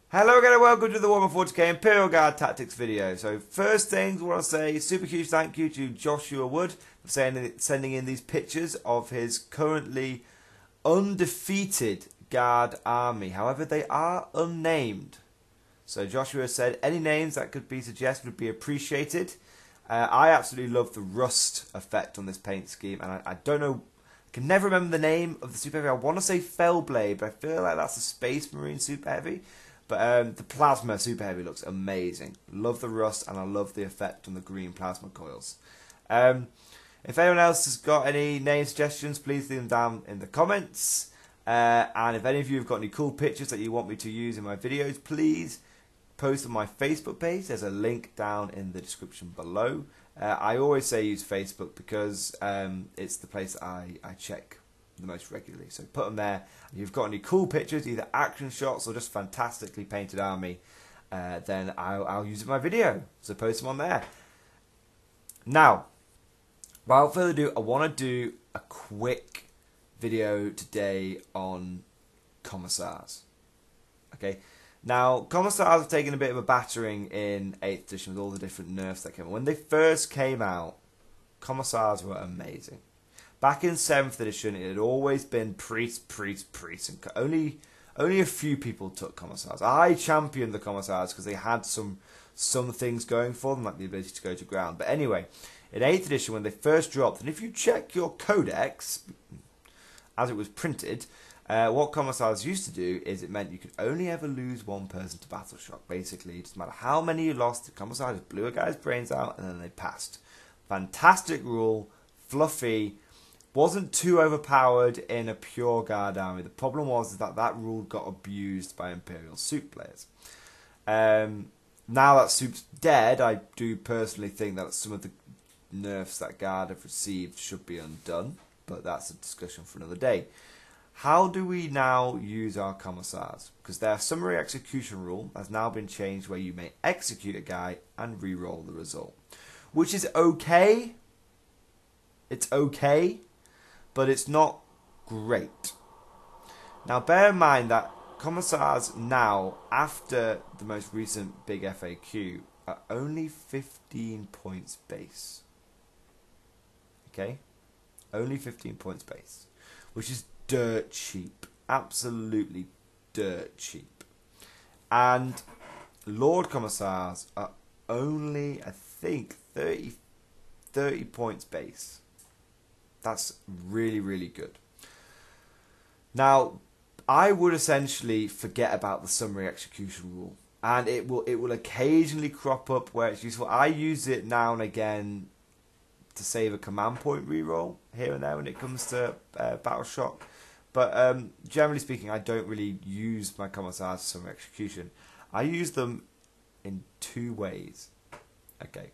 Hello again and welcome to the Warhammer 40k Imperial Guard Tactics video. So first things I want to say super huge thank you to Joshua Wood for sending in these pictures of his currently undefeated Guard army. However, they are unnamed. So Joshua said any names that could be suggested would be appreciated. I absolutely love the rust effect on this paint scheme, and I don't know, I can never remember the name of the Super Heavy. I want to say Fellblade, but I feel like that's a Space Marine Super Heavy. But the Plasma Super Heavy looks amazing. Love the rust, and I love the effect on the green plasma coils. If anyone else has got any name suggestions, please leave them down in the comments. And if any of you have got any cool pictures that you want me to use in my videos, please post on my Facebook page. There's a link down in the description below. I always say use Facebook because it's the place that I check the most regularly. So put them there. If you've got any cool pictures, either action shots or just fantastically painted army, then I'll use it in my video. So post them on there. Now, without further ado, I want to do a quick video today on Commissars. Okay. Now, Commissars have taken a bit of a battering in 8th edition with all the different nerfs that came out. When they first came out, Commissars were amazing. Back in 7th edition, it had always been priest, and only a few people took Commissars. I championed the Commissars because they had some things going for them, like the ability to go to ground. But anyway, in 8th edition, when they first dropped, and if you check your codex, as it was printed, what Commissars used to do is it meant you could only ever lose one person to battle shock. Basically, it doesn't matter how many you lost, the Commissar just blew a guy's brains out and then they passed. Fantastic rule, fluffy, wasn't too overpowered in a pure guard army. The problem was that rule got abused by Imperial Soup players. Now that Soup's dead, I do personally think that some of the nerfs that guard have received should be undone, but that's a discussion for another day. How do we now use our Commissars? Because their summary execution rule has now been changed where you may execute a guy and re-roll the result. Which is okay. It's okay, but it's not great. Now bear in mind that Commissars now, after the most recent big FAQ, are only 15 points base. Okay? Only 15 points base. Which is dirt cheap. Absolutely dirt cheap. And Lord Commissars are only, I think, 30 points base. That's really, really good. Now, I would essentially forget about the summary execution rule. And it will occasionally crop up where it's useful. I use it now and again to save a command point reroll here and there when it comes to battle shock. But generally speaking, I don't really use my Commissars for summary execution. I use them in two ways. Okay.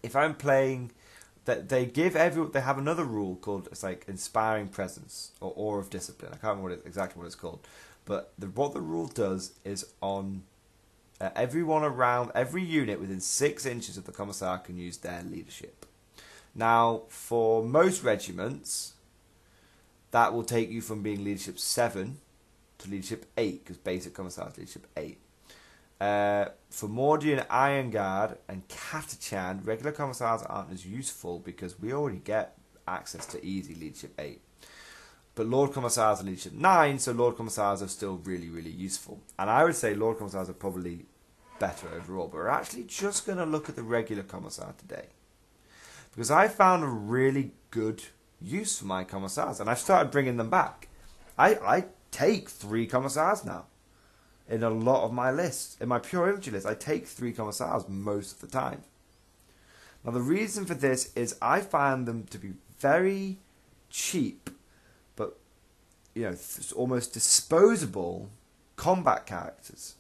If I'm playing, they have another rule called, it's like Inspiring Presence or Awe of Discipline. I can't remember exactly what it's called. But what the rule does is on everyone around, every unit within 6 inches of the Commissar can use their leadership. Now, for most regiments, that will take you from being leadership 7 to leadership 8, because basic Commissar is leadership 8. For Mordian, Iron Guard, and Catachan, regular Commissars aren't as useful because we already get access to easy leadership 8. But Lord Commissars are leadership 9, so Lord Commissars are still really, really useful. And I would say Lord Commissars are probably better overall, but we're actually just going to look at the regular Commissar today. Because I found a really good use for my Commissars, and I've started bringing them back. I take 3 Commissars now. In a lot of my lists, in my pure infantry list, I take 3 Commissars most of the time. Now the reason for this is I find them to be very cheap, but almost disposable combat characters.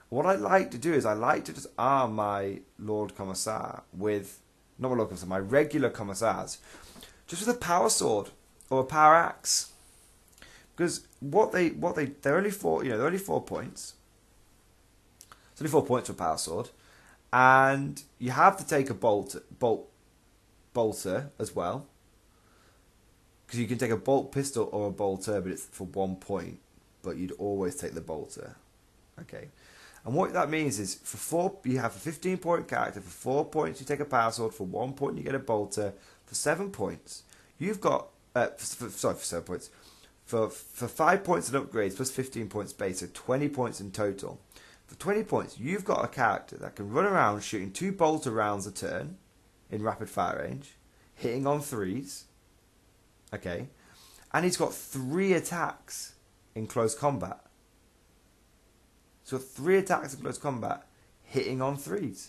What I like to do is I like to just arm my Lord Commissar with, not my Lord Commissar, my regular Commissars, just with a power sword or a power axe. Because they're only 4, they're only 4 points. It's only 4 points for a power sword, and you have to take a bolter as well, because you can take a bolt pistol or a bolter, but it's for 1 point. But you'd always take the bolter. Okay. And what that means is you have a 15-point character. For 4 points, you take a power sword. For 1 point, you get a bolter. For 7 points, you've got for 7 points. For 5 points and upgrades plus 15 points base, so 20 points in total. For 20 points, you've got a character that can run around shooting 2 bolter rounds a turn in rapid fire range, hitting on 3s. Okay, and he's got 3 attacks in close combat. So 3 attacks in close combat, hitting on 3s.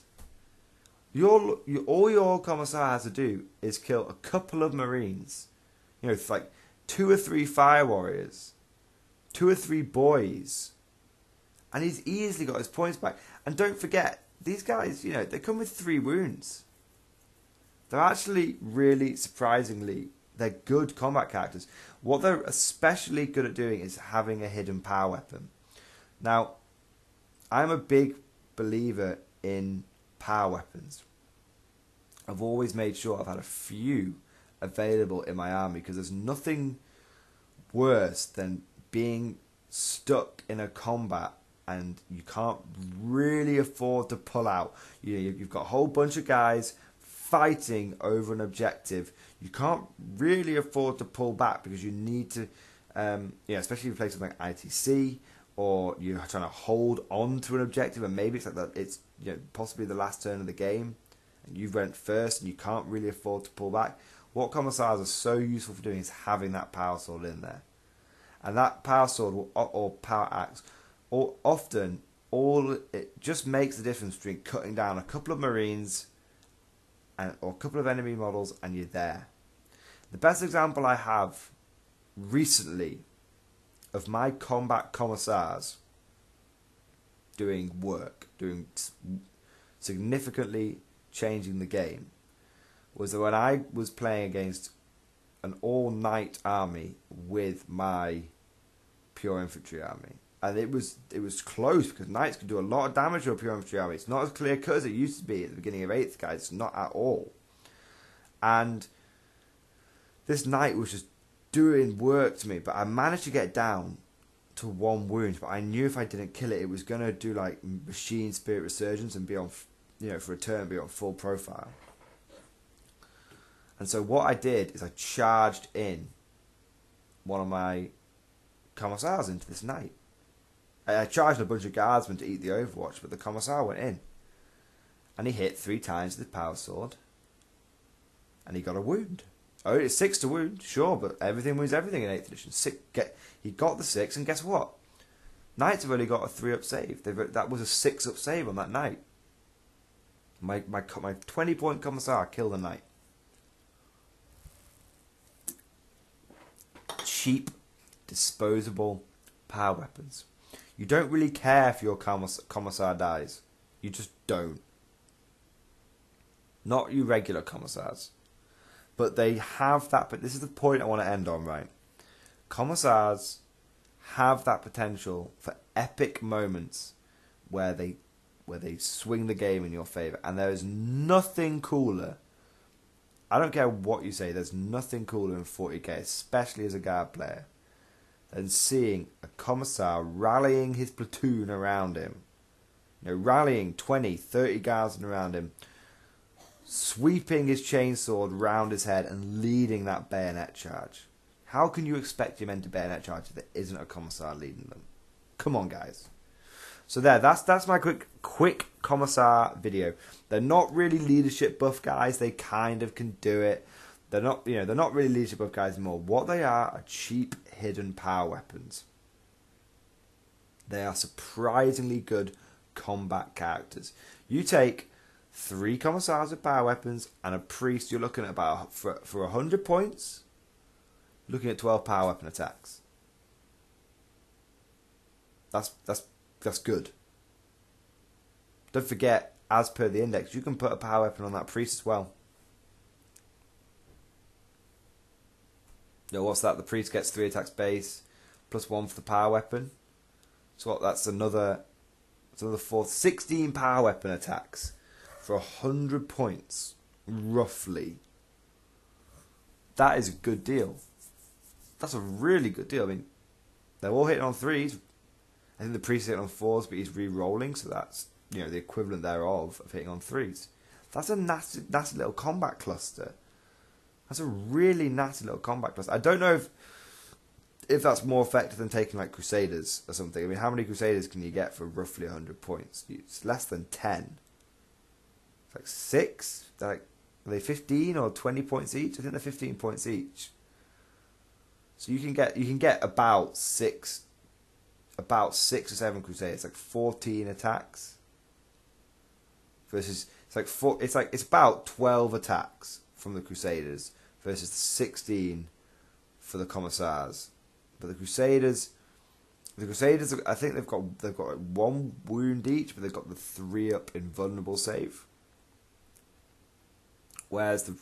All your Commissar has to do is kill a couple of Marines. You know, it's like 2 or 3 Fire Warriors, 2 or 3 boys, and he's easily got his points back. And don't forget, these guys, you know, they come with 3 wounds. They're actually really, surprisingly, they're good combat characters. What they're especially good at doing is having a hidden power weapon. Now, I'm a big believer in power weapons. I've always made sure I've had a few available in my army, because there's nothing worse than being stuck in a combat and you can't really afford to pull out. You've got a whole bunch of guys fighting over an objective. You can't really afford to pull back because you need to, especially in places like ITC, or you're trying to hold on to an objective, and maybe it's like that. It's possibly the last turn of the game, and you went first, and you can't really afford to pull back. What Commissars are so useful for doing is having that power sword in there, and that power sword or power axe, it just makes the difference between cutting down a couple of Marines or a couple of enemy models, and you're there. The best example I have recently of my combat Commissars doing significantly changing the game was when I was playing against an all-knight army with my pure infantry army. And it was close, because knights can do a lot of damage to a pure infantry army. It's not as clear cut as it used to be at the beginning of 8th, guys. It's not at all. And this knight was just doing work to me, but I managed to get down to 1 wound. But I knew if I didn't kill it, it was going to do like machine spirit resurgence and be on, for a turn, be on full profile. And so what I did is I charged in one of my Commissars into this knight. I charged a bunch of guardsmen to eat the Overwatch, but the Commissar went in. And he hit 3 times with his power sword. And he got a wound. Oh, it's 6 to wound, sure, but everything was everything in 8th edition. He got the 6, and guess what? Knights have only got a 3-up save. That was a 6-up save on that knight. My 20-point Commissar killed the knight. Cheap, disposable power weapons. You don't really care if your Commissar dies. You just don't. Not your regular Commissars. But they have that, but this is the point I want to end on, right? Commissars have that potential for epic moments where they swing the game in your favour. And there is nothing cooler. I don't care what you say, there's nothing cooler in 40k, especially as a guard player, than seeing a Commissar rallying his platoon around him. Rallying 20, 30 guards around him, sweeping his chainsword round his head and leading that bayonet charge. How can you expect your men to bayonet charge if there isn't a Commissar leading them? Come on, guys. So that's my quick Commissar video. They're not really leadership buff guys. They kind of can do it. They're not really leadership buff guys anymore. What they are cheap hidden power weapons. They are surprisingly good combat characters. You take 3 Commissars with power weapons and a priest, you're looking at about, for 100 points, looking at 12 power weapon attacks. That's good. Don't forget, as per the index, you can put a power weapon on that priest as well. What's that? The priest gets 3 attacks base, plus 1 for the power weapon. So that's another 16 power weapon attacks for 100 points, roughly. That is a good deal. That's a really good deal. I mean, they're all hitting on 3s. I think the priest hit on 4s, but he's re-rolling, so that's, you know, the equivalent thereof of hitting on 3s. That's a nasty little combat cluster. That's a really nasty little combat cluster. I don't know if that's more effective than taking like Crusaders or something. I mean, how many Crusaders can you get for roughly 100 points? It's less than 10. It's like 6. Are they 15 or 20 points each? I think they're 15 points each. So you can get about 6 or 7 Crusaders, like 14 attacks. Versus it's about 12 attacks from the Crusaders versus the 16 for the Commissars. But the Crusaders, I think they've got like 1 wound each, but they've got the 3-up invulnerable save. Whereas the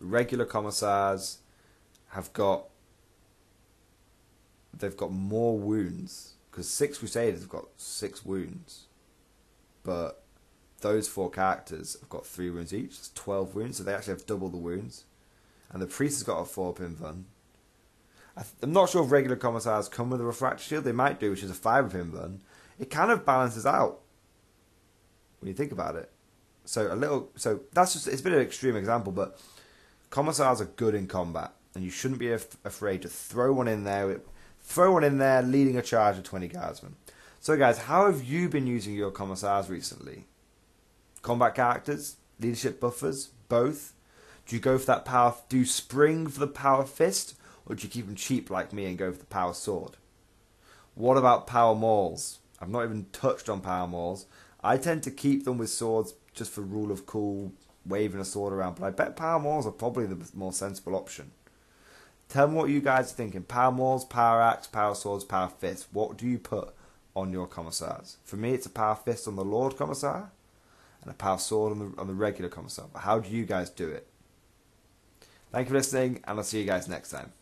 regular Commissars they've got more wounds, because 6 Crusaders have got 6 wounds, but those 4 characters have got 3 wounds each. That's 12 wounds, so they actually have double the wounds. And the priest has got a 4-up invuln. I'm not sure if regular Commissars come with a refractor shield. They might do, which is a 5-up invuln. It kind of balances out when you think about it. So that's just, it's been an extreme example, but Commissars are good in combat, and you shouldn't be afraid to throw one in there, leading a charge of 20 guardsmen. So guys, how have you been using your Commissars recently? Combat characters, leadership buffers, both? Do you go for that power? Do you spring for the power fist, or do you keep them cheap like me and go for the power sword? What about power mauls? I've not even touched on power mauls. I tend to keep them with swords just for rule of cool, waving a sword around, but I bet power mauls are probably the more sensible option. Tell me what you guys are thinking. Power mauls, power axe, power swords, power fists. What do you put on your Commissars? For me, it's a power fist on the Lord Commissar and a power sword on the regular Commissar. But how do you guys do it? Thank you for listening, and I'll see you guys next time.